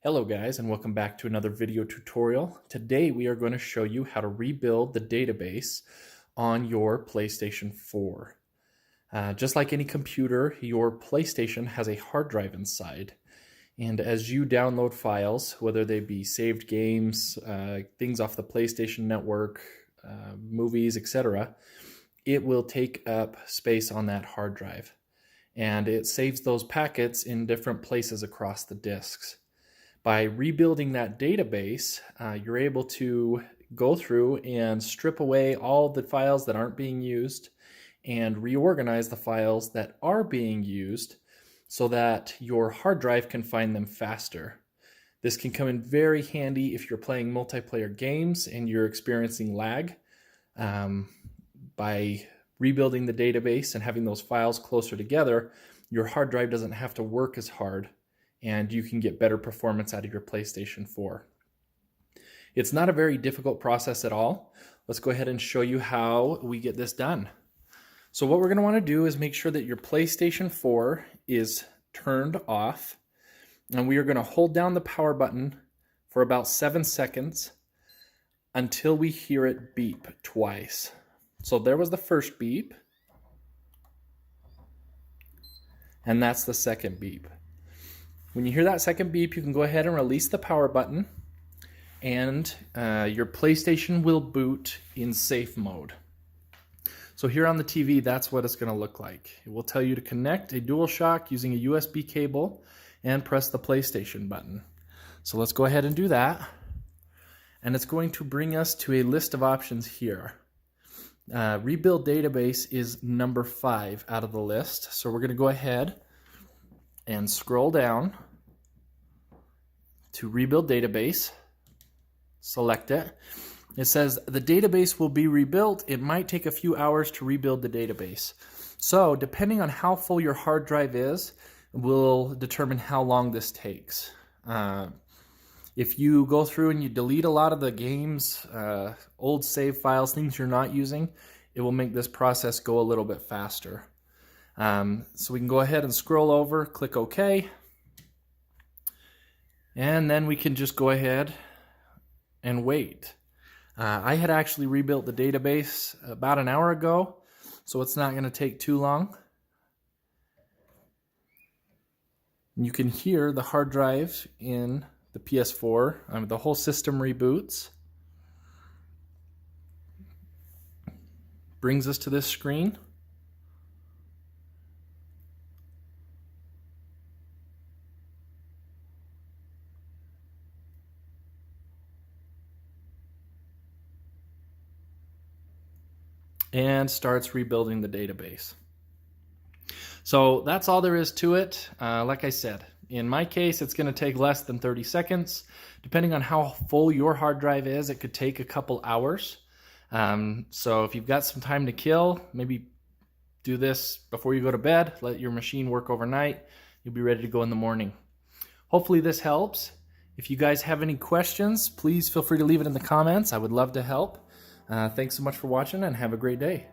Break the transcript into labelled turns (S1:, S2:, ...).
S1: Hello guys, and welcome back to another video tutorial. Today we are going to show you how to rebuild the database on your PlayStation 4. Just like any computer, your PlayStation has a hard drive inside. And as you download files, whether they be saved games, things off the PlayStation network, movies, etc., it will take up space on that hard drive. And it saves those packets in different places across the disks. By rebuilding that database, you're able to go through and strip away all the files that aren't being used and reorganize the files that are being used so that your hard drive can find them faster. This can come in very handy if you're playing multiplayer games and you're experiencing lag. By rebuilding the database and having those files closer together, your hard drive doesn't have to work as hard, and you can get better performance out of your PlayStation 4. It's not a very difficult process at all. Let's go ahead and show you how we get this done. So what we're going to want to do is make sure that your PlayStation 4 is turned off, and we are going to hold down the power button for about 7 seconds until we hear it beep twice. So there was the first beep, and that's the second beep. When you hear that second beep, you can go ahead and release the power button, and your PlayStation will boot in safe mode. So here on the TV, that's what it's going to look like. It will tell you to connect a DualShock using a USB cable and press the PlayStation button. So let's go ahead and do that. And it's going to bring us to a list of options here. Rebuild database is number 5 out of the list. So we're going to go ahead and scroll down to rebuild database, select it. It says the database will be rebuilt. It might take a few hours to rebuild the database. So depending on how full your hard drive is, will determine how long this takes. If you go through and you delete a lot of the games, old save files, things you're not using, it will make this process go a little bit faster. So we can go ahead and scroll over, click OK, and then we can just go ahead and wait. I had actually rebuilt the database about an hour ago, so it's not going to take too long. You can hear the hard drive in the PS4. The whole system reboots. Brings us to this screen. And starts rebuilding the database. So that's all there is to it. Like I said, in my case, it's going to take less than 30 seconds. Depending on how full your hard drive is, it could take a couple hours. So if you've got some time to kill, maybe do this before you go to bed. Let your machine work overnight. You'll be ready to go in the morning. Hopefully this helps. If you guys have any questions, please feel free to leave it in the comments. I would love to help. Thanks so much for watching, and have a great day.